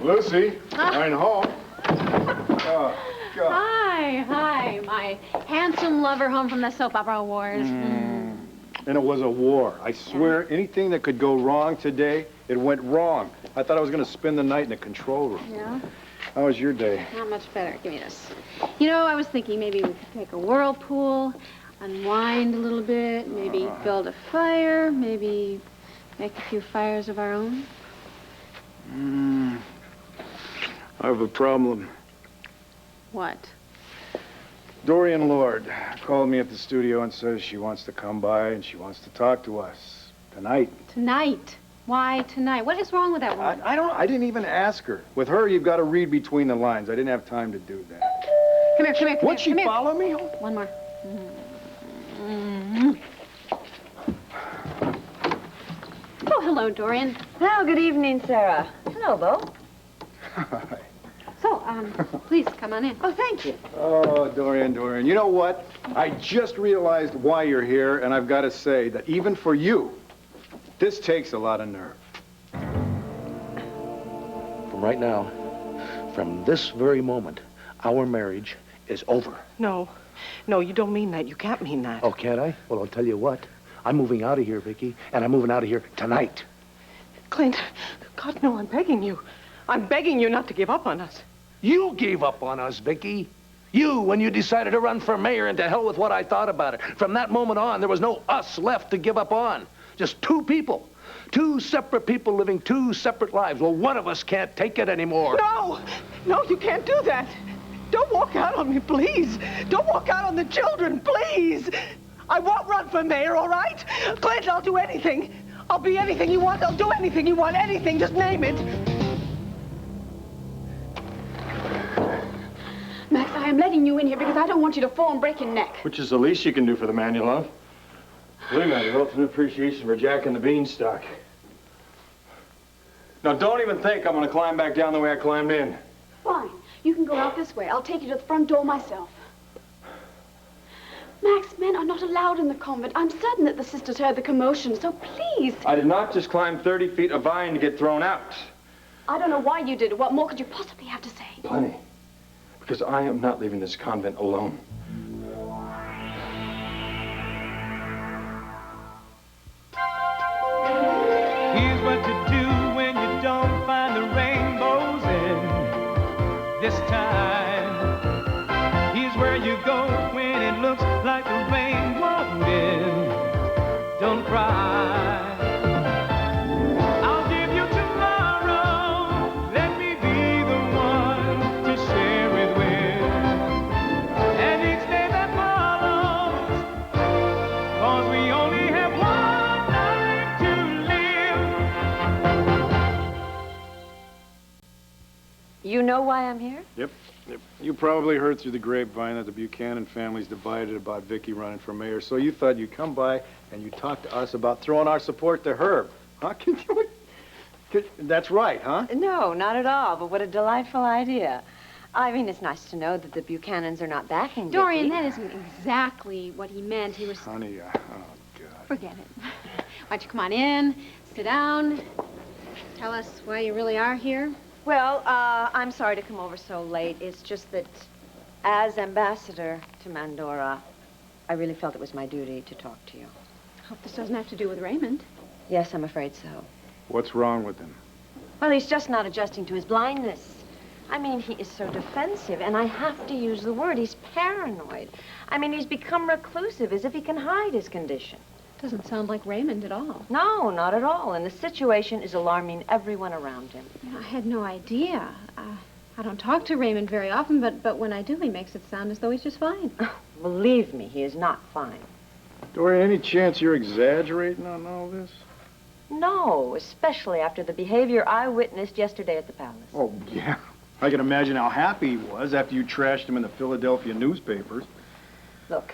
Lucy, I'm home. Oh, God. Hi, my handsome lover home from the soap opera wars. And it was a war. I swear, anything that could go wrong today, it went wrong. I thought I was going to spend the night in the control room. Yeah? How was your day? Not much better. Give me this. You know, I was thinking maybe we could take a whirlpool, unwind a little bit, maybe build a fire, maybe make a few fires of our own. I have a problem. What? Dorian Lord called me at the studio and says she wants to come by and she wants to talk to us tonight. Tonight? Why tonight? What is wrong with that woman? I didn't even ask her. With her, you've got to read between the lines. I didn't have time to do that. Come here. Would she follow me? One more. Oh, hello, Dorian. Well, good evening, Sarah. Hello, Bo. Hi. So, please, come on in. Oh, thank you. Oh, Dorian. You know what? I just realized why you're here, and I've got to say that even for you, this takes a lot of nerve. From right now, from this very moment, our marriage is over. No, you don't mean that. You can't mean that. Oh, can't I? Well, I'll tell you what. I'm moving out of here, Viki, and I'm moving out of here tonight. Clint, God, no, I'm begging you. I'm begging you not to give up on us. You gave up on us, Viki. You, when you decided to run for mayor, and to hell with what I thought about it. From that moment on, there was no us left to give up on. Just two people. Two separate people living two separate lives. Well, one of us can't take it anymore. No, you can't do that. Don't walk out on me, please. Don't walk out on the children, please. I won't run for mayor, all right? Clint, I'll do anything. I'll be anything you want. I'll do anything you want. Anything, just name it. Max, I am letting you in here because I don't want you to fall and break your neck. Which is the least you can do for the man you love. Believe me, I have ultimate appreciation for Jack and the Beanstalk. Now, don't even think I'm going to climb back down the way I climbed in. Fine. You can go out this way. I'll take you to the front door myself. Max, men are not allowed in the convent. I'm certain that the sisters heard the commotion, so please. I did not just climb 30 feet of vine to get thrown out. I don't know why you did it. What more could you possibly have to say? Plenty. Because I am not leaving this convent alone. Here's what to do when you don't find the rainbows in this time. Here's where you go when it looks like the rain won't end. Don't cry. I'll give you tomorrow. Let me be the one to share it with. And each day that follows, 'cause we only have one life to live. You know why I'm here? Yep. You probably heard through the grapevine that the Buchanan family's divided about Viki running for mayor, so you thought you'd come by and you'd talk to us about throwing our support to her. Huh? That's right, huh? No, not at all, but what a delightful idea. I mean, it's nice to know that the Buchanans are not backing Viki. Dorian, that isn't exactly what he meant. He was... Honey, oh, God. Forget it. Why don't you come on in, sit down, tell us why you really are here? Well, I'm sorry to come over so late. It's just that as ambassador to Mendorra, I really felt it was my duty to talk to you. Hope this doesn't have to do with Raymond. Yes, I'm afraid so. What's wrong with him? Well, he's just not adjusting to his blindness. I mean, he is so defensive, and I have to use the word. He's paranoid. I mean, he's become reclusive, as if he can hide his condition. Doesn't sound like Raymond at all. No, not at all. And the situation is alarming everyone around him. You know, I had no idea. I don't talk to Raymond very often, but when I do, he makes it sound as though he's just fine. Believe me, he is not fine. Dorian, any chance you're exaggerating on all this? No, especially after the behavior I witnessed yesterday at the palace. Oh, yeah. I can imagine how happy he was after you trashed him in the Philadelphia newspapers. Look,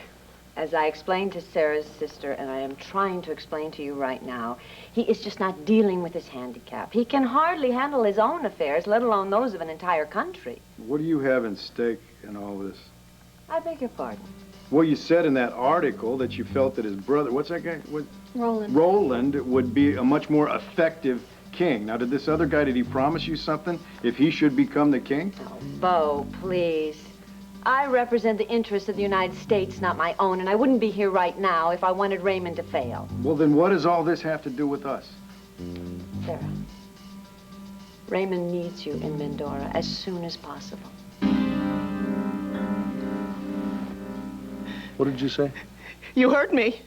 as I explained to Sarah's sister, and I am trying to explain to you right now, he is just not dealing with his handicap. He can hardly handle his own affairs, let alone those of an entire country. What do you have in stake in all this? I beg your pardon. Well, you said in that article that you felt that his brother, what's that guy? Roland. Roland would be a much more effective king. Now, did this other guy, did he promise you something if he should become the king? Oh, Bo, please. I represent the interests of the United States, not my own, and I wouldn't be here right now if I wanted Raymond to fail. Well, then what does all this have to do with us? Sarah, Raymond needs you in Mendorra as soon as possible. What did you say? You heard me.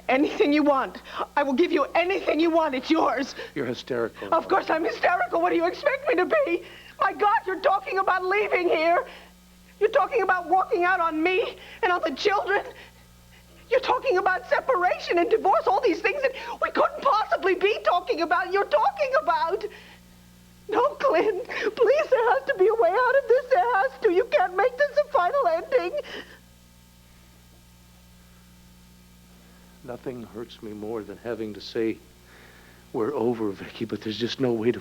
Anything you want. I will give you anything you want. It's yours. You're hysterical. Of course I'm hysterical. What do you expect me to be? My God, you're talking about leaving here. You're talking about walking out on me and on the children. You're talking about separation and divorce, all these things that we couldn't possibly be talking about. You're talking about. No, Clint, please, there has to be a way out of this. There has to. You can't make this a final ending. Nothing hurts me more than having to say we're over, Viki, but there's just no way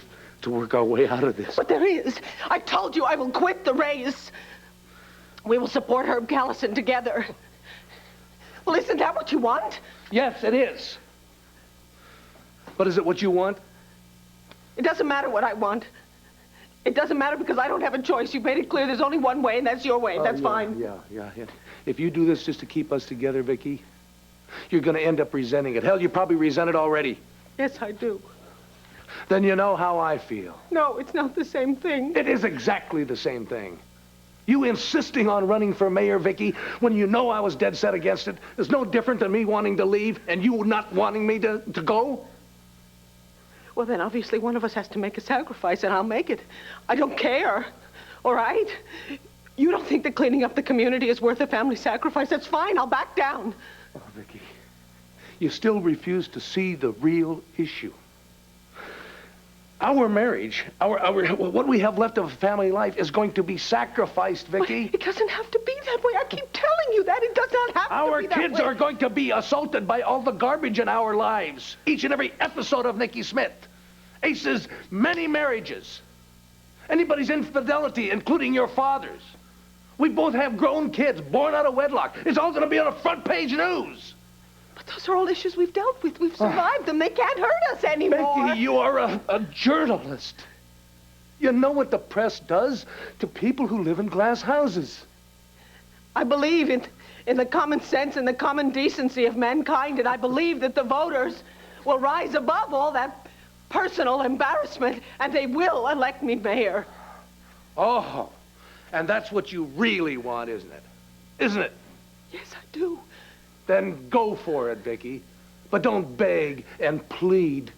to work our way out of this. But there is. I told you I will quit the race. We will support Herb Callison together. Well, isn't that what you want? Yes, it is. But is it what you want? It doesn't matter what I want. It doesn't matter because I don't have a choice. You've made it clear there's only one way, and that's your way. That's fine. Yeah. If you do this just to keep us together, Viki, you're going to end up resenting it. Hell, you probably resent it already. Yes, I do. Then you know how I feel. No, it's not the same thing. It is exactly the same thing. You insisting on running for mayor, Viki, when you know I was dead set against it, is no different than me wanting to leave and you not wanting me to go. Well, then obviously one of us has to make a sacrifice, and I'll make it. I don't care. All right? You don't think that cleaning up the community is worth a family sacrifice? That's fine. I'll back down. Oh, Viki, you still refuse to see the real issue. Our marriage, what we have left of a family life is going to be sacrificed, Viki. It doesn't have to be that way. I keep telling you that. It does not have to Our be that way. kids are going to be assaulted by all the garbage in our lives. Each and every episode of Nicky Smith. Ace's many marriages. Anybody's infidelity, including your father's. We both have grown kids born out of wedlock. It's all going to be on the front page news. But those are all issues we've dealt with. We've survived them. They can't hurt us anymore. Becky, you are a journalist. You know what the press does to people who live in glass houses. I believe in the common sense and the common decency of mankind, and I believe that the voters will rise above all that personal embarrassment, and they will elect me mayor. Oh, and that's what you really want, isn't it? Isn't it? Yes, I do. Then go for it, Viki. But don't beg and plead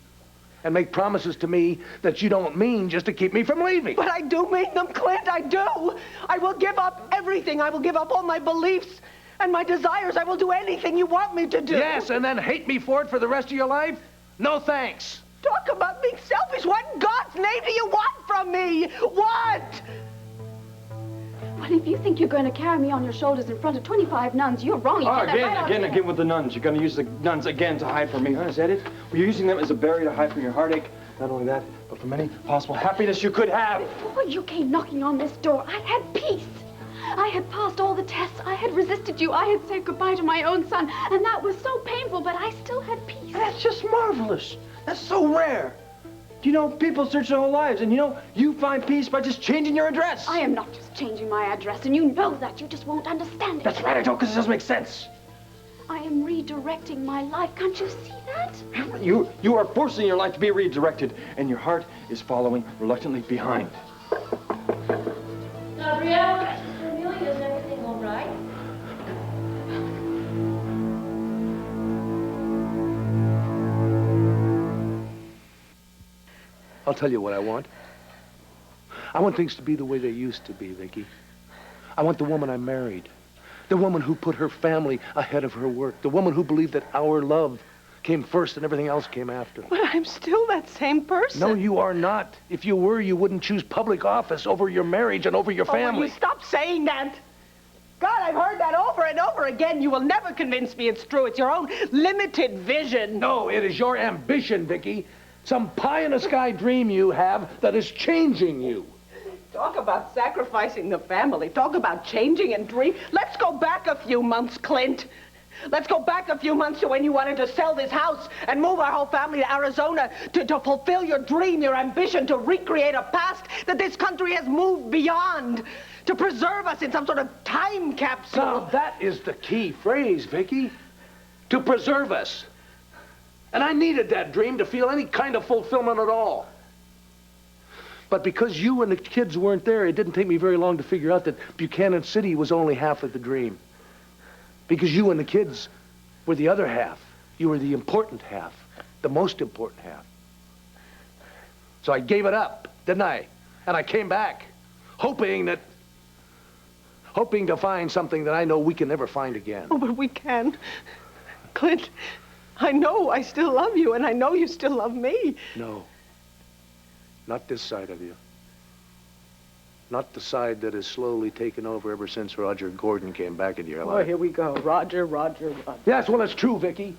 and make promises to me that you don't mean just to keep me from leaving. But I do mean them, Clint, I do. I will give up everything. I will give up all my beliefs and my desires. I will do anything you want me to do. Yes, and then hate me for it for the rest of your life? No thanks. Talk about being selfish. What in God's name do you want from me? What? Well, if you think you're going to carry me on your shoulders in front of 25 nuns, you're wrong. You get that right out of Again with the nuns. You're going to use the nuns again to hide from me, huh? Is that it? Well, you're using them as a barrier to hide from your heartache. Not only that, but from any possible happiness you could have. Before you came knocking on this door, I had peace. I had passed all the tests. I had resisted you. I had said goodbye to my own son. And that was so painful, but I still had peace. That's just marvelous. That's so rare. You know, people search their whole lives, and you find peace by just changing your address. I am not just changing my address, and you know that. You just won't understand it. That's right, I don't, because it doesn't make sense. I am redirecting my life. Can't you see that? You are forcing your life to be redirected, and your heart is following reluctantly behind. Gabrielle, Sister Amelia, is everything all right? I'll tell you what I want. I want things to be the way they used to be, Viki. I want the woman I married. The woman who put her family ahead of her work. The woman who believed that our love came first and everything else came after. But I'm still that same person. No, you are not. If you were, you wouldn't choose public office over your marriage and over your family. Will you stop saying that? God, I've heard that over and over again. You will never convince me it's true. It's your own limited vision. No, it is your ambition, Viki. Some pie-in-the-sky dream you have that is changing you. Talk about sacrificing the family. Talk about changing and dream. Let's go back a few months, Clint. Let's go back a few months to when you wanted to sell this house and move our whole family to Arizona to fulfill your dream, your ambition to recreate a past that this country has moved beyond, to preserve us in some sort of time capsule. Now, that is the key phrase, Viki. To preserve us. And I needed that dream to feel any kind of fulfillment at all. But because you and the kids weren't there, it didn't take me very long to figure out that Buchanan City was only half of the dream. Because you and the kids were the other half. You were the important half, the most important half. So I gave it up, didn't I? And I came back, hoping to find something that I know we can never find again. Oh, but we can. Clint, I know I still love you, and I know you still love me. No. Not this side of you. Not the side that has slowly taken over ever since Roger Gordon came back into your Oh, life. here we go. Roger. Yes, well, it's true, Viki.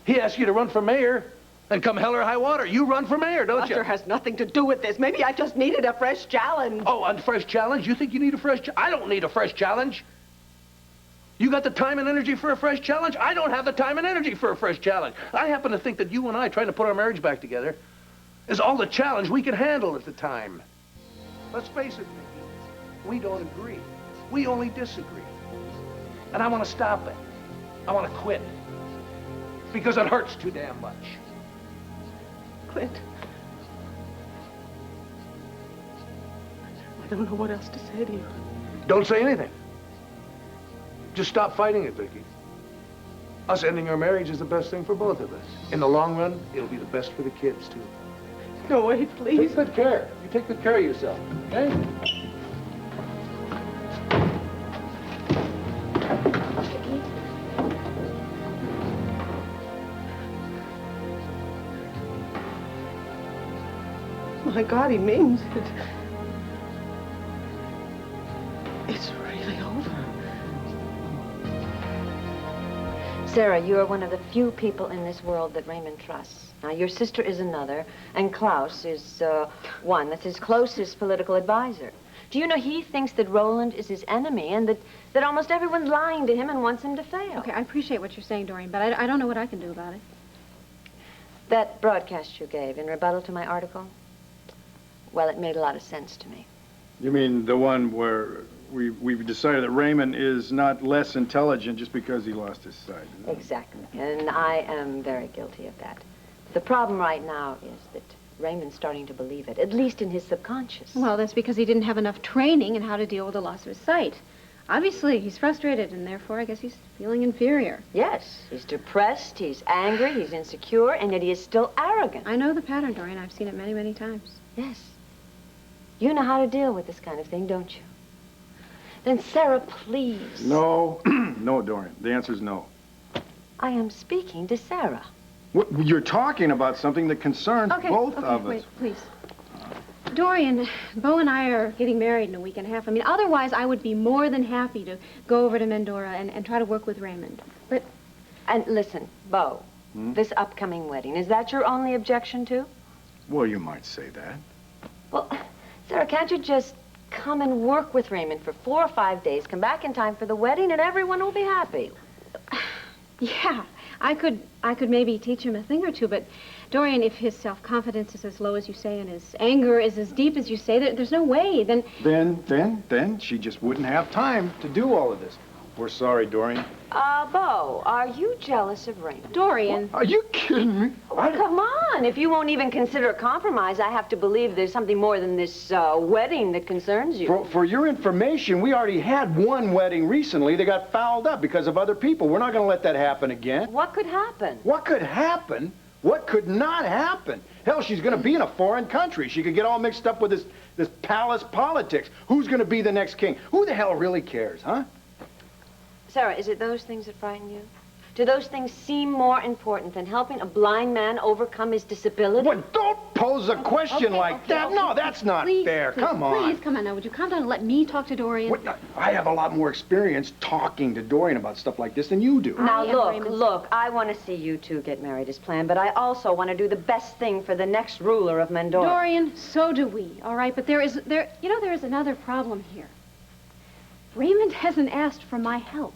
He asked you to run for mayor, and come hell or high water, you run for mayor, don't you? Roger has nothing to do with this. Maybe I just needed a fresh challenge. Oh, a fresh challenge? You think you need a fresh challenge? I don't need a fresh challenge. You got the time and energy for a fresh challenge? I don't have the time and energy for a fresh challenge. I happen to think that you and I trying to put our marriage back together is all the challenge we can handle at the time. Let's face it, Viki. We don't agree. We only disagree. And I want to stop it. I want to quit. Because it hurts too damn much. Clint. I don't know what else to say to you. Don't say anything. Just stop fighting it, Viki. Us ending our marriage is the best thing for both of us. In the long run, it'll be the best for the kids, too. No, wait, please. Take good care. You take good care of yourself, okay? My God, he means it. It's really over. Sarah, you are one of the few people in this world that Raymond trusts. Now, your sister is another, and Klaus is one that's his closest political advisor. Do you know he thinks that Roland is his enemy and that almost everyone's lying to him and wants him to fail? Okay, I appreciate what you're saying, Dorian, but I don't know what I can do about it. That broadcast you gave in rebuttal to my article, well, it made a lot of sense to me. You mean the one where we've decided that Raymond is not less intelligent just because he lost his sight? Exactly, and I am very guilty of that. The problem right now is that Raymond's starting to believe it, at least in his subconscious. Well, that's because he didn't have enough training in how to deal with the loss of his sight. Obviously, he's frustrated, and therefore, I guess he's feeling inferior. Yes, he's depressed, he's angry, he's insecure, and yet he is still arrogant. I know the pattern, Dorian. I've seen it many, many times. Yes. You know how to deal with this kind of thing, don't you? Then, Sarah, please. No. No, Dorian. The answer's no. I am speaking to Sarah. What, you're talking about something that concerns both of us. Wait, please. Dorian, Bo and I are getting married in a week and a half. I mean, otherwise I would be more than happy to go over to Mendorra and try to work with Raymond. But... And listen, Bo, this upcoming wedding, is that your only objection to? Well, you might say that. Well, Sarah, can't you just come and work with Raymond for 4 or 5 days, come back in time for the wedding, and everyone will be happy? Yeah, I could maybe teach him a thing or two, but Dorian, if his self-confidence is as low as you say and his anger is as deep as you say, there's no way, then... Then she just wouldn't have time to do all of this. We're sorry, Dorian. Bo, are you jealous of Raymond? Dorian. Are you kidding me? Oh, come on. If you won't even consider a compromise, I have to believe there's something more than this wedding that concerns you. For your information, we already had one wedding recently that got fouled up because of other people. We're not going to let that happen again. What could happen? What could happen? What could not happen? Hell, she's going to be in a foreign country. She could get all mixed up with this palace politics. Who's going to be the next king? Who the hell really cares, huh? Sarah, is it those things that frighten you? Do those things seem more important than helping a blind man overcome his disability? Well, don't pose a question like that. No, that's not fair. Come on. Please, come on now. Would you calm down and let me talk to Dorian? I have a lot more experience talking to Dorian about stuff like this than you do. Now, look, I want to see you two get married as planned, but I also want to do the best thing for the next ruler of Mendorra. Dorian, so do we, all right? But there is another problem here. Raymond hasn't asked for my help.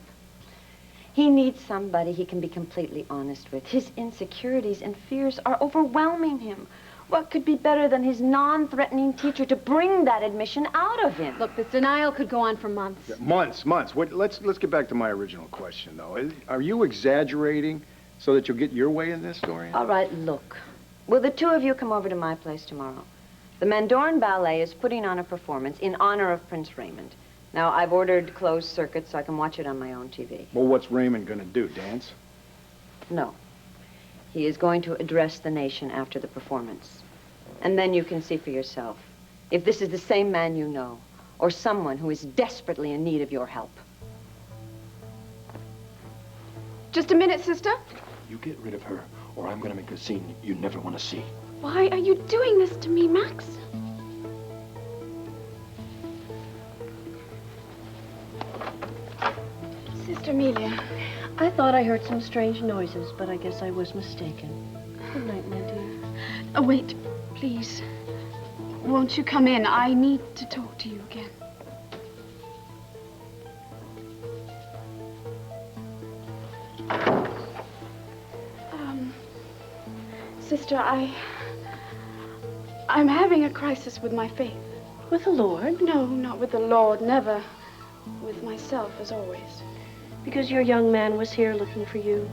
He needs somebody he can be completely honest with. His insecurities and fears are overwhelming him. What could be better than his non-threatening teacher to bring that admission out of him? Look, this denial could go on for months. Yeah, months. Let's get back to my original question, though. Are you exaggerating so that you'll get your way in this, Dorian? All right, look. Will the two of you come over to my place tomorrow? The Mendorra Ballet is putting on a performance in honor of Prince Raymond. Now, I've ordered closed circuit so I can watch it on my own TV. Well, what's Raymond gonna do, dance? No. He is going to address the nation after the performance. And then you can see for yourself if this is the same man you know, or someone who is desperately in need of your help. Just a minute, sister. You get rid of her, or I'm gonna make a scene you never want to see. Why are you doing this to me, Max? Sister Amelia. I thought I heard some strange noises, but I guess I was mistaken. Good night, my dear. Oh, wait, please. Won't you come in? I need to talk to you again. Sister, I'm having a crisis with my faith. With the Lord? No, not with the Lord, never. With myself, as always. Because your young man was here looking for you.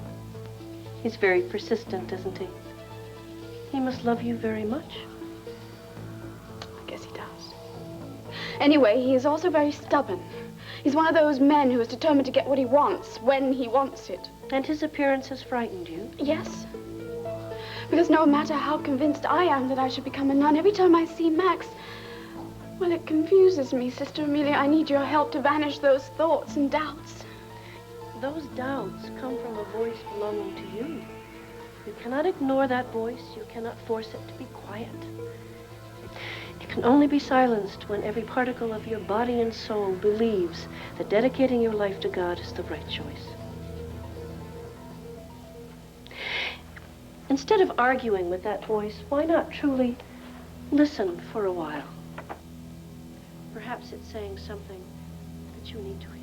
He's very persistent, isn't he? He must love you very much. I guess he does. Anyway, he is also very stubborn. He's one of those men who is determined to get what he wants, when he wants it. And his appearance has frightened you? Yes. Because no matter how convinced I am that I should become a nun, every time I see Max, well, it confuses me, Sister Amelia. I need your help to banish those thoughts and doubts. Those doubts come from a voice belonging to you. You cannot ignore that voice. You cannot force it to be quiet. It can only be silenced when every particle of your body and soul believes that dedicating your life to God is the right choice. Instead of arguing with that voice, why not truly listen for a while? Perhaps it's saying something that you need to hear.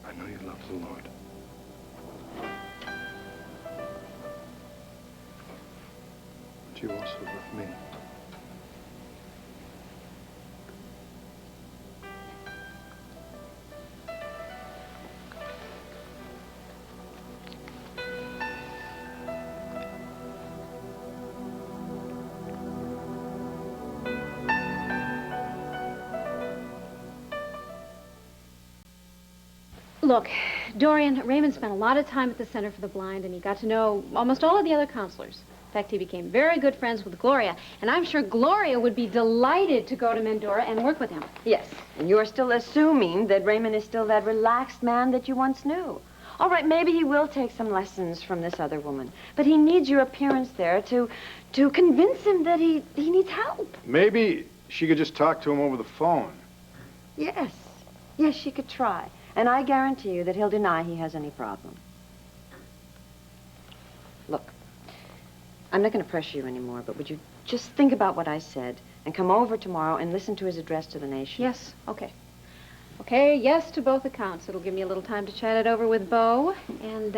I know you love the Lord. But you also love me. Look, Dorian, Raymond spent a lot of time at the Center for the Blind, and he got to know almost all of the other counselors. In fact, he became very good friends with Gloria, and I'm sure Gloria would be delighted to go to Mendorra and work with him. Yes, and you're still assuming that Raymond is still that relaxed man that you once knew. All right, maybe he will take some lessons from this other woman, but he needs your appearance there to convince him that he needs help. Maybe she could just talk to him over the phone. Yes, she could try. And I guarantee you that he'll deny he has any problem. Look, I'm not going to pressure you anymore, but would you just think about what I said and come over tomorrow and listen to his address to the nation? Yes, okay. Okay, yes to both accounts. It'll give me a little time to chat it over with Beau, and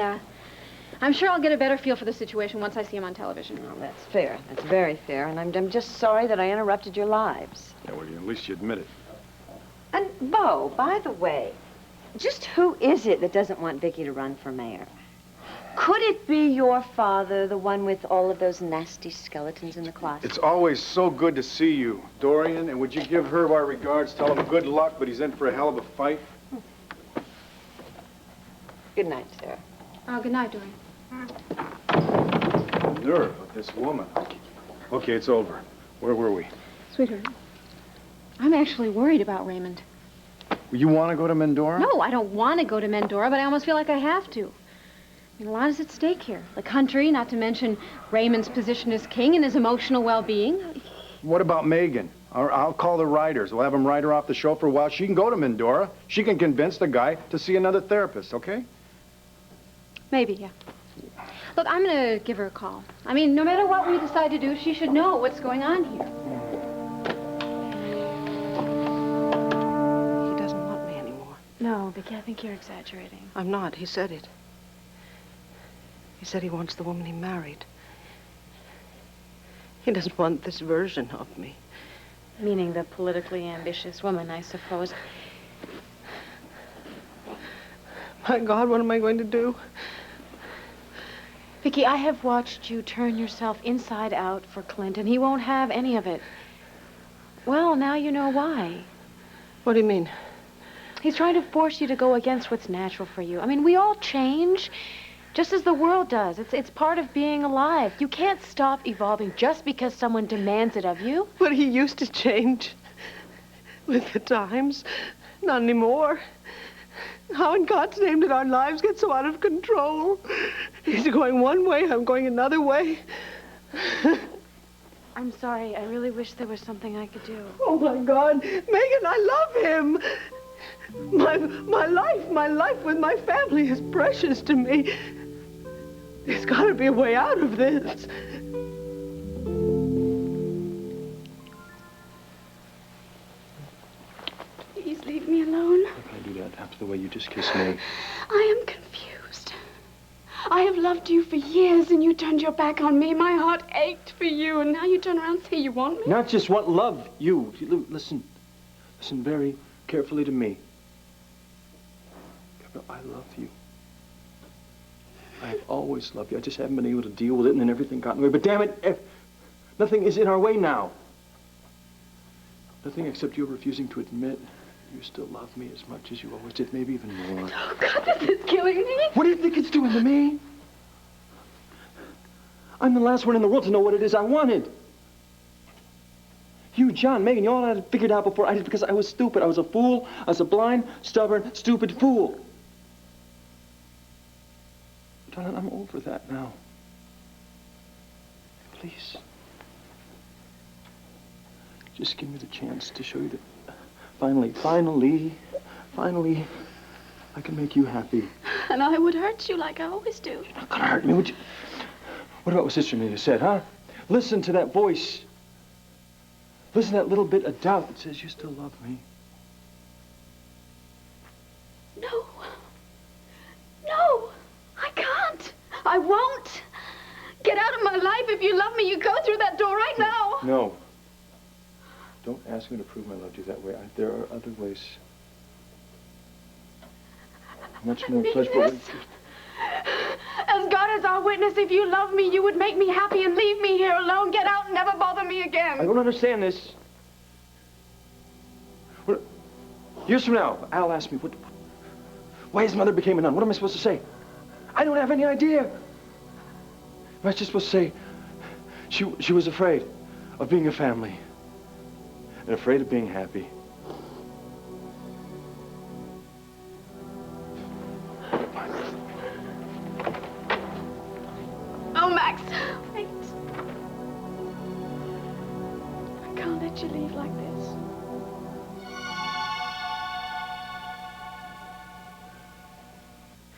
I'm sure I'll get a better feel for the situation once I see him on television. Well, that's fair. That's very fair, and I'm just sorry that I interrupted your lives. Yeah, well, at least you admit it. And, Beau, by the way, just who is it that doesn't want Viki to run for mayor? Could it be your father, the one with all of those nasty skeletons in the closet? It's always so good to see you, Dorian, and would you give Herb our regards? Tell him good luck, but he's in for a hell of a fight. Good night, Sarah. Oh, good night, Dorian. Nerve of this woman. Okay, it's over. Where were we? Sweetheart, I'm actually worried about Raymond. You want to go to Mendorra? No, I don't want to go to Mendorra, but I almost feel like I have to. A lot is at stake here. The country, not to mention Raymond's position as king and his emotional well-being. What about Megan? I'll call the writers. We'll have them write her off the show for a while. She can go to Mendorra. She can convince the guy to see another therapist, okay? Maybe, yeah. Look, I'm going to give her a call. I mean, no matter what we decide to do, she should know what's going on here. He doesn't want me anymore. No, Viki, I think you're exaggerating. I'm not. He said it. He said he wants the woman he married. He doesn't want this version of me. Meaning the politically ambitious woman, I suppose. My God, what am I going to do? Viki, I have watched you turn yourself inside out for Clint, and he won't have any of it. Well, now you know why. What do you mean? He's trying to force you to go against what's natural for you. I mean, we all change, just as the world does. It's part of being alive. You can't stop evolving just because someone demands it of you. But he used to change with the times. Not anymore. How in God's name did our lives get so out of control? He's going one way, I'm going another way. I'm sorry. I really wish there was something I could do. Oh, my God. Megan, I love him. My life with my family is precious to me. There's got to be a way out of this. Please leave me alone. How can I do that after the way you just kissed me? I am confused. I have loved you for years, and you turned your back on me. My heart ached for you, and now you turn around and say you want me? Not just want love, you. Listen very carefully to me. Gabrielle, I love you. I have always loved you. I just haven't been able to deal with it, and then everything got in the way. But damn it, nothing is in our way now. Nothing except you refusing to admit you still love me as much as you always did, maybe even more. Oh, God, this is killing me. What do you think it's doing to me? I'm the last one in the world to know what it is I wanted. You, John, Megan, you all had it figured out before I did because I was stupid. I was a fool. I was a blind, stubborn, stupid fool. Darling, I'm over that now. Please. Just give me the chance to show you that finally, I can make you happy. And I would hurt you like I always do. You're not gonna hurt me, would you? What about what Sister Amelia said, huh? Listen to that voice. Listen to that little bit of doubt that says you still love me. No. No. I can't. I won't. Get out of my life. If you love me, you go through that door right now. No. Don't ask me to prove my love to you that way. There are other ways. Much more pleasurable. As God is our witness, if you love me, you would make me happy and leave me here alone. Get out and never bother me again. I don't understand this. Years from now, Al asked me why his mother became a nun. What am I supposed to say? I don't have any idea. Am I just supposed to say she was afraid of being a family and afraid of being happy? Oh, Max, wait. I can't let you leave like this.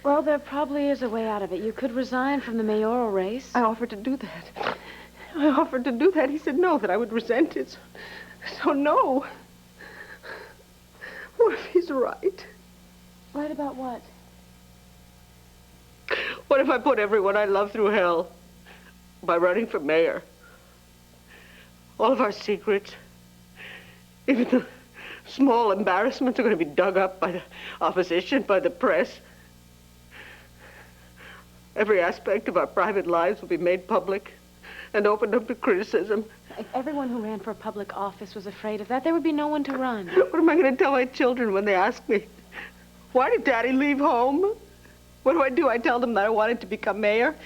Well, there probably is a way out of it. You could resign from the mayoral race. I offered to do that. I offered to do that. He said no, that I would resent it. So no. What if he's right? Right about what? What if I put everyone I love through hell by running for mayor? All of our secrets, even the small embarrassments, are going to be dug up by the opposition, by the press. Every aspect of our private lives will be made public and opened up to criticism. If everyone who ran for public office was afraid of that, there would be no one to run. What am I going to tell my children when they ask me, why did Daddy leave home? What do? I tell them that I wanted to become mayor?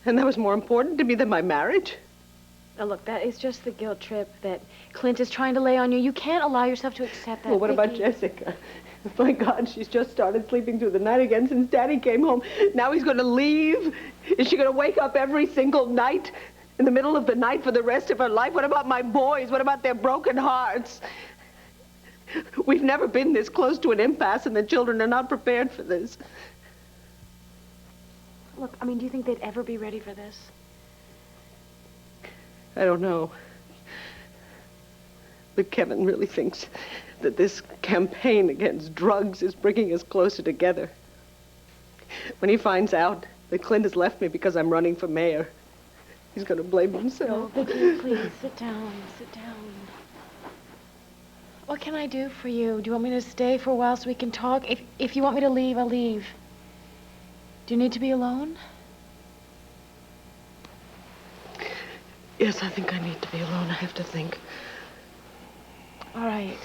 And that was more important to me than my marriage? Now, look, that is just the guilt trip that Clint is trying to lay on you. You can't allow yourself to accept that. Well, what about Viki. Jessica? My God, she's just started sleeping through the night again since Daddy came home. Now he's going to leave. Is she going to wake up every single night in the middle of the night for the rest of her life? What about my boys? What about their broken hearts? We've never been this close to an impasse, and the children are not prepared for this. Look, I mean, do you think they'd ever be ready for this? I don't know. But Kevin really thinks that this campaign against drugs is bringing us closer together. When he finds out that Clint has left me because I'm running for mayor, he's going to blame himself. No, Viki, please, sit down, sit down. What can I do for you? Do you want me to stay for a while so we can talk? If you want me to leave, I'll leave. Do you need to be alone? Yes, I think I need to be alone. I have to think. All right.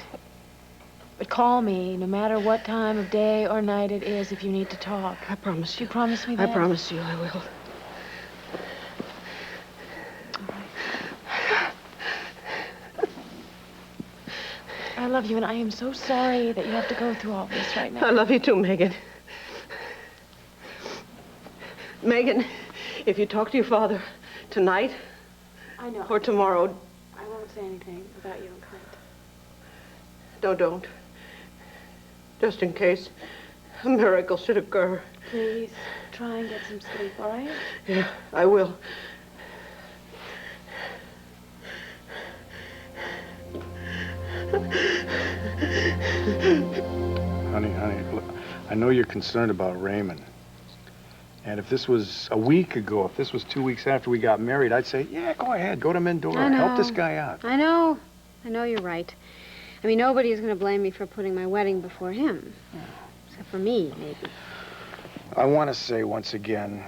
But call me no matter what time of day or night it is if you need to talk. I promise you. You promise me that? I promise you I will. I love you, and I am so sorry that you have to go through all this right now. I love you too, Megan. Megan, if you talk to your father tonight I know. or tomorrow, I won't say anything about you and Clint. don't. Just in case a miracle should occur. Please, try and get some sleep, all right? Yeah, I will. Honey, look, I know you're concerned about Raymond. And if this was a week ago, if this was 2 weeks after we got married, I'd say, yeah, go ahead, go to Mendorra, help this guy out. I know you're right. I mean, nobody's going to blame me for putting my wedding before him. Except for me, maybe. I want to say once again,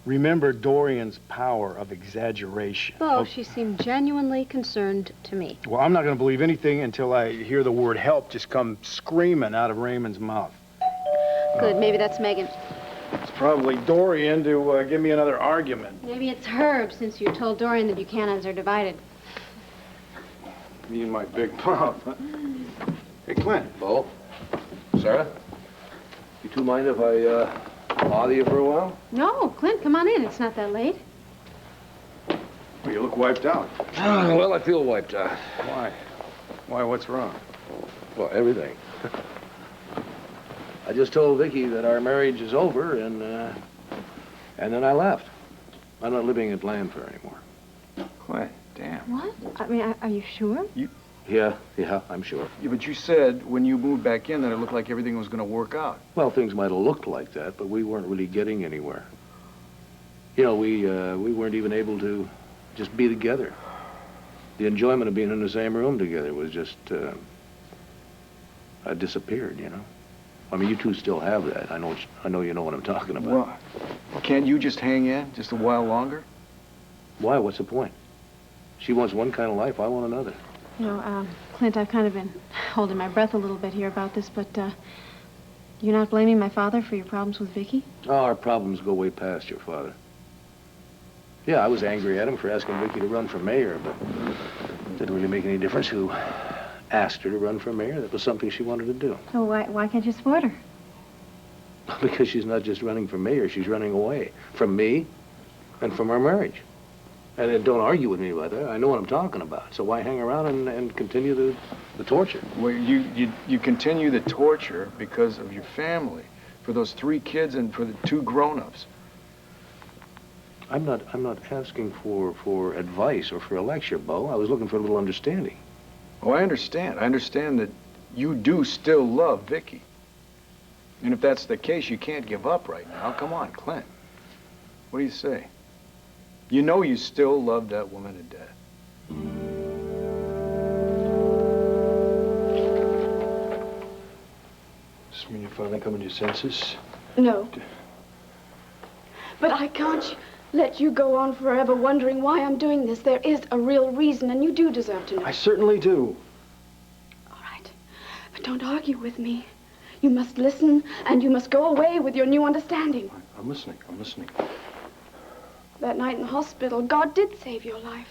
remember Dorian's power of exaggeration. Oh, she seemed genuinely concerned to me. Well, I'm not going to believe anything until I hear the word help just come screaming out of Raymond's mouth. Good, maybe that's Megan. It's probably Dorian to give me another argument. Maybe it's Herb, since you told Dorian the Buchanans are divided. Me and my big mouth, huh? Hey, Clint. Bo? Sarah? You two mind if I bother you for a while? No, Clint, come on in. It's not that late. Well, you look wiped out. Well, I feel wiped out. Why? Why, what's wrong? Well, everything. I just told Viki that our marriage is over, and then I left. I'm not living at Blandford anymore. Clint, damn. What? I mean, are you sure? Yeah, I'm sure. Yeah, but you said when you moved back in that it looked like everything was going to work out. Well, things might have looked like that, but we weren't really getting anywhere. You know, we weren't even able to just be together. The enjoyment of being in the same room together was just disappeared, you know. I mean, you two still have that. I know you know what I'm talking about. Well, can't you just hang in just a while longer? Why? What's the point? She wants one kind of life, I want another. You know, Clint, I've kind of been holding my breath a little bit here about this, but you're not blaming my father for your problems with Viki? Oh, our problems go way past your father. Yeah, I was angry at him for asking Viki to run for mayor, but it didn't really make any difference who asked her to run for mayor. That was something she wanted to do. So why can't you support her? Because she's not just running for mayor, she's running away from me and from our marriage. And then don't argue with me about that. I know what I'm talking about. So why hang around and continue the torture? Well, you continue the torture because of your family, for those 3 kids and for the 2 grown-ups. I'm not asking for advice or for a lecture, Bo. I was looking for a little understanding. Oh, I understand. I understand that you do still love Viki. And if that's the case, you can't give up right now. Come on, Clint. What do you say? You know you still love that woman to death. Does this mean you're finally coming to your senses? No. But I can't let you go on forever wondering why I'm doing this. There is a real reason, and you do deserve to know. I certainly do. All right. But don't argue with me. You must listen, and you must go away with your new understanding. I'm listening. That night in the hospital, God did save your life.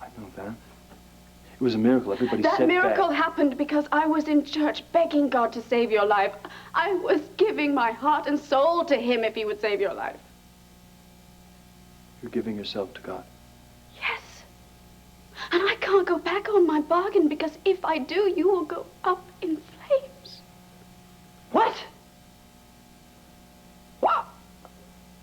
I know that. It was a miracle. Everybody said that. That miracle happened because I was in church begging God to save your life. I was giving my heart and soul to him if he would save your life. You're giving yourself to God. Yes. And I can't go back on my bargain because if I do, you will go up in flames. What? What?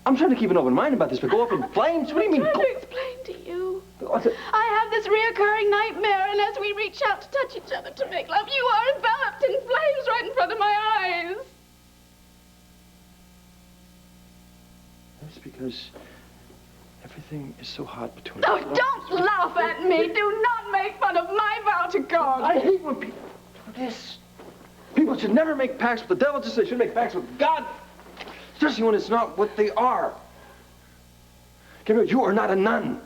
I'm trying to keep an open mind about this, but go up in flames? What do you mean? I'm trying to explain to you. I have this reoccurring nightmare, and as we reach out to touch each other to make love, you are enveloped in flames right in front of my eyes. That's because everything is so hot between No, us. don't laugh at me. Do not make fun of my vow to God. I hate when people do this. People should never make pacts with the devil, just as they should make pacts with God. Especially when it's not what they are. Gabrielle, you are not a nun.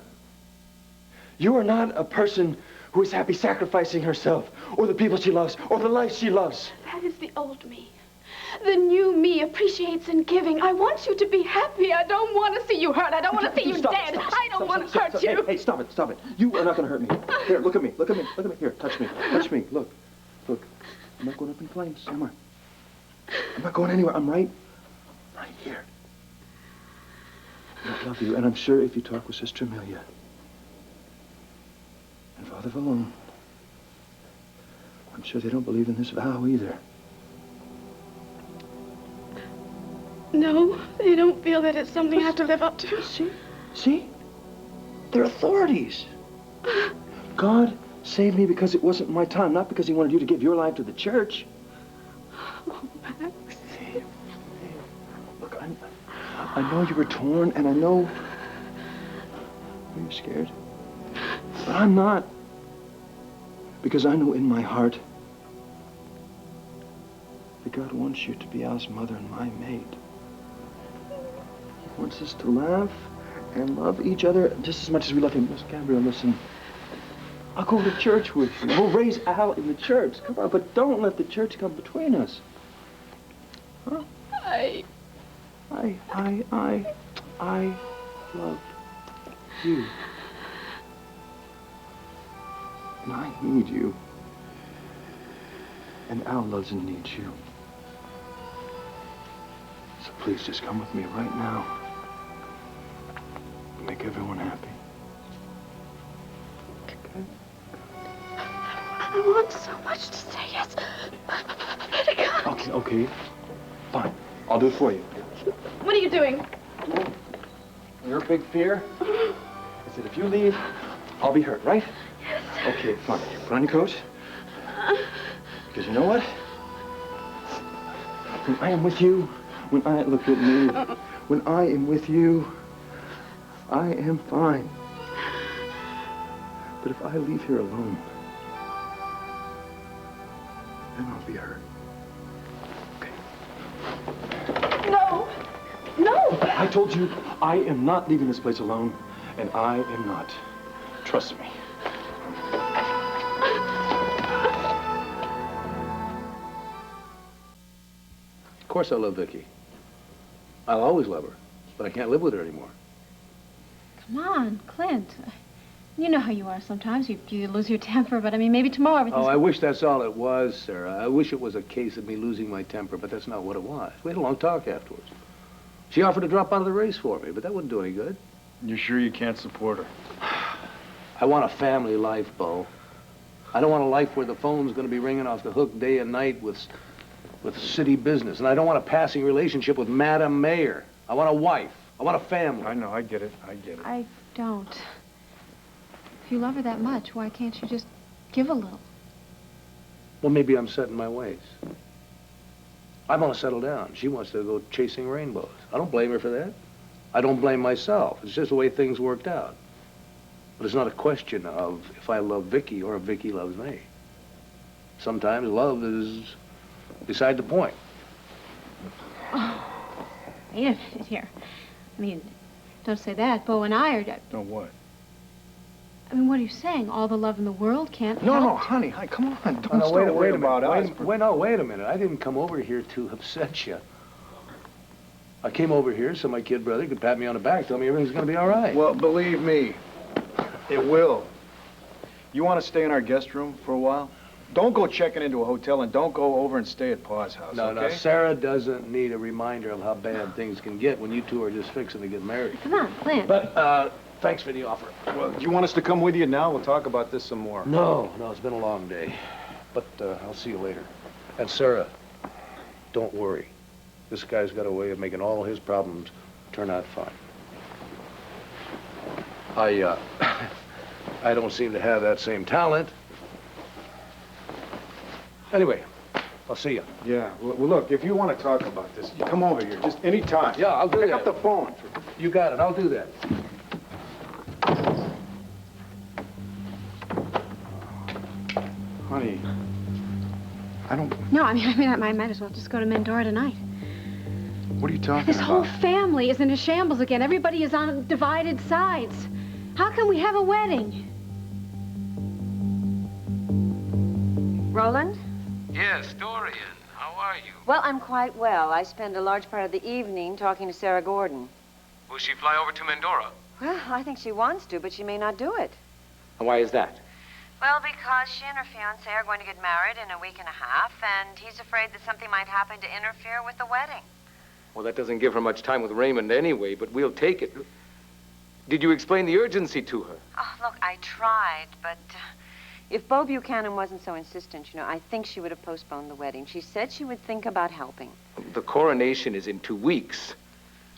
You are not a person who is happy sacrificing herself, or the people she loves, or the life she loves. That is the old me. The new me appreciates in giving. I want you to be happy. I don't want to see you hurt. I don't want to see you dead. I don't want to hurt you. Hey, stop it, stop it. You are not going to hurt me. Here, look at me, look at me, look at me. Here, touch me, touch me. Look, look. I'm not going up in flames, am I? I'm not going anywhere. I'm right here. I love you, and I'm sure if you talk with Sister Amelia and Father Valone, I'm sure they don't believe in this vow either. No, they don't feel that it's something I have to live up to. See? They're authorities. God saved me because it wasn't my time, not because he wanted you to give your life to the church. Oh, Max. Hey, look, I know you were torn, and I know you're scared. But I'm not. Because I know in my heart that God wants you to be Al's mother and my mate. He wants us to laugh and love each other just as much as we love him. Miss Gabrielle, listen. I'll go to church with you. We'll raise Al in the church. Come on, but don't let the church come between us. Huh? I love you. And I need you. And Al loves and needs you. So please just come with me right now. Make everyone happy. Okay? I want so much to say yes, but I can't. Okay. Fine. I'll do it for you. What are you doing? Your big fear is that if you leave, I'll be hurt, right? Yes. Okay, fine. Put on your coat. Because you know what? When I am with you, when I look at me, when I am with you, I am fine. But if I leave here alone, then I'll be hurt. Okay. No. I told you I am not leaving this place alone, and I am not. Trust me. Of course I love Viki. I'll always love her, but I can't live with her anymore. Come on, Clint. You know how you are sometimes. You lose your temper, but I mean, maybe tomorrow everything's... Oh, I wish that's all it was, Sarah. I wish it was a case of me losing my temper, but that's not what it was. We had a long talk afterwards. She offered to drop out of the race for me, but that wouldn't do any good. You're sure you can't support her? I want a family life, Bo. I don't want a life where the phone's going to be ringing off the hook day and night with city business. And I don't want a passing relationship with Madam Mayor. I want a wife. I want a family. I know, I get it. I don't. If you love her that much, why can't you just give a little? Well, maybe I'm set in my ways. I want to settle down. She wants to go chasing rainbows. I don't blame her for that. I don't blame myself. It's just the way things worked out. But it's not a question of if I love Viki or if Viki loves me. Sometimes love is beside the point. Oh, wait a minute here. I mean, don't say that. Bo and I are... No, what? I mean, what are you saying? All the love in the world can't No, help? honey, come on. Don't No, start worrying about us. Wait a minute. I didn't come over here to upset you. I came over here so my kid brother could pat me on the back, tell me everything's going to be all right. Well, believe me, it will. You want to stay in our guest room for a while? Don't go checking into a hotel, and don't go over and stay at Pa's house, No, okay? no, Sarah doesn't need a reminder of how bad things can get when you two are just fixing to get married. Come on, Clint. But, thanks for the offer. Well, do you want us to come with you now? We'll talk about this some more. No, it's been a long day. But, I'll see you later. And Sarah, don't worry. This guy's got a way of making all his problems turn out fine. I don't seem to have that same talent. Anyway, I'll see you. Yeah, well, look, if you want to talk about this, you come over here, just any time. Yeah, I'll do Pick that. up the phone. You got it, I'll do that. Honey, I don't... No, I mean, I might as well just go to Mendorra tonight. What are you talking This about? whole family is in a shambles again. Everybody is on divided sides. How can we have a wedding? Roland? Yes, Dorian, how are you? Well, I'm quite well. I spend a large part of the evening talking to Sarah Gordon. Will she fly over to Mendorra? Well, I think she wants to, but she may not do it. And why is that? Well, because she and her fiancé are going to get married in a week and a half, and he's afraid that something might happen to interfere with the wedding. Well, that doesn't give her much time with Raymond anyway, but we'll take it. Did you explain the urgency to her? Oh, look, I tried, but if Bo Buchanan wasn't so insistent, I think she would have postponed the wedding. She said she would think about helping. The coronation is in 2 weeks.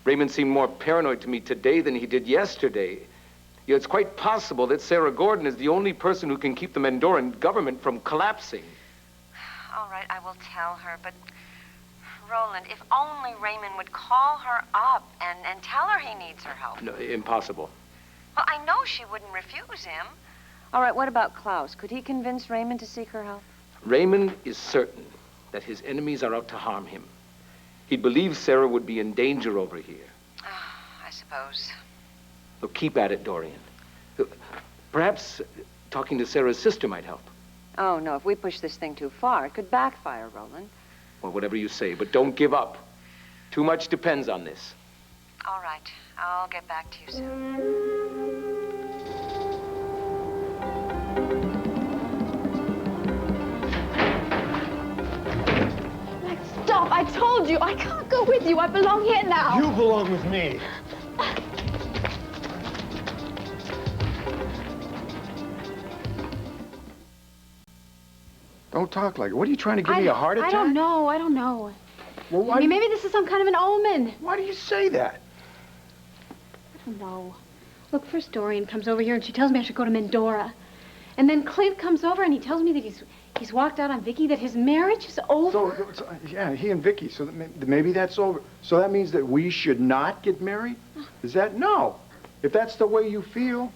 Raymond seemed more paranoid to me today than he did yesterday. It's quite possible that Sarah Gordon is the only person who can keep the Mendorran government from collapsing. All right, I will tell her, but Roland, if only Raymond would call her up and tell her he needs her help. No, impossible. Well, I know she wouldn't refuse him. All right, what about Klaus? Could he convince Raymond to seek her help? Raymond is certain that his enemies are out to harm him. He believes Sarah would be in danger over here. I suppose. Look, keep at it, Dorian. Perhaps talking to Sarah's sister might help. Oh, no, if we push this thing too far, it could backfire, Roland. Well, whatever you say, but don't give up. Too much depends on this. All right, I'll get back to you soon. Stop! I told you, I can't go with you. I belong here now. You belong with me. Don't talk like it. What are you trying to give me, a heart attack? I don't know. Well, why I mean, maybe this is some kind of an omen. Why do you say that? I don't know. Look, first Dorian comes over here and she tells me I should go to Mendorra. And then Clint comes over and he tells me that he's walked out on Viki, that his marriage is over. So yeah, he and Viki, so maybe that's over. So that means that we should not get married? Is that? No. If that's the way you feel,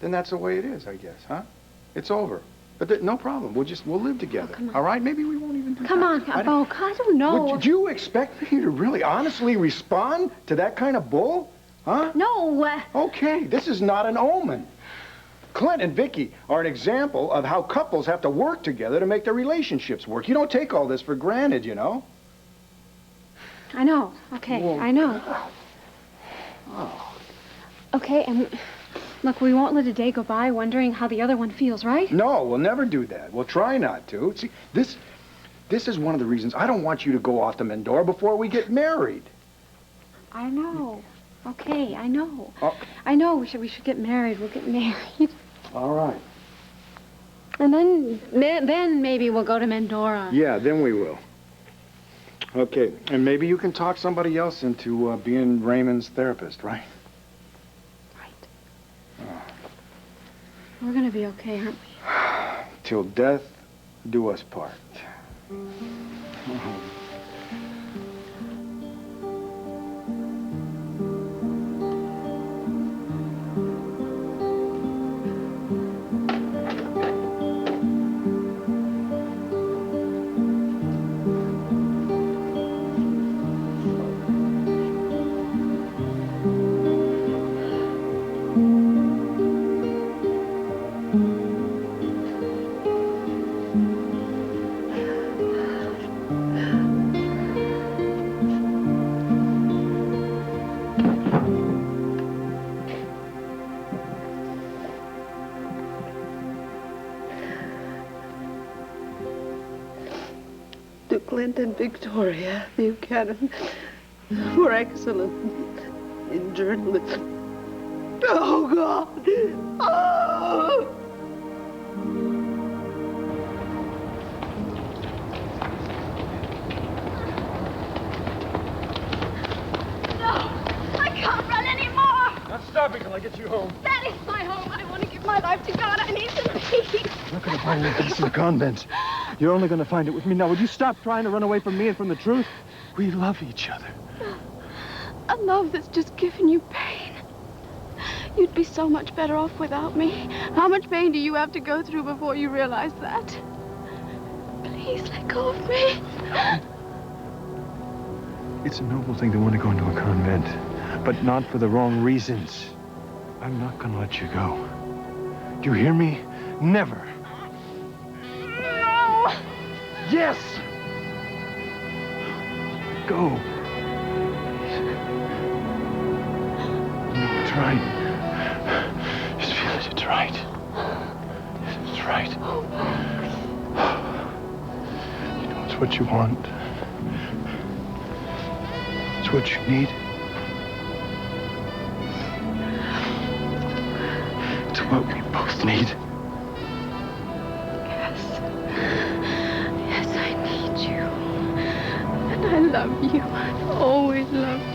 then that's the way it is, I guess, huh? It's over. But no problem. We'll live together. come on. All right? Maybe we won't even do Come that. on, Bo. I don't know. Would you expect me to really honestly respond to that kind of bull? Huh? No. Okay, this is not an omen. Clint and Viki are an example of how couples have to work together to make their relationships work. You don't take all this for granted, you know? I know. Okay, Well, I know. Oh. Okay, and look, we won't let a day go by wondering how the other one feels, right? No, we'll never do that. We'll try not to. See, this is one of the reasons I don't want you to go off to Mendorra before we get married. I know. Okay, I know. Oh. I know we should get married. We'll get married. All right. And then maybe we'll go to Mendorra. Yeah, then we will. Okay, and maybe you can talk somebody else into being Raymond's therapist, right? Right. We're gonna be okay, aren't we? Till death do us part. to Clint and Victoria Buchanan were excellent in journalism. Oh, God! Oh! I can't run anymore. Now stop it till I get you home. That is my home. I want to give my life to God. I need some peace. You're not going to find any peace in the convent. You're only going to find it with me. Now, would you stop trying to run away from me and from the truth? We love each other. A love that's just given you pain. You'd be so much better off without me. How much pain do you have to go through before you realize that? Please let go of me. It's a noble thing to want to go into a convent, but not for the wrong reasons. I'm not going to let you go. Do you hear me? Never. No! Yes! Go. No, it's right. Just feel it. It's right. It's right. You know, it's what you want. It's what you need. It's what we both need. Yes, I need you. And I love you. I've always loved you.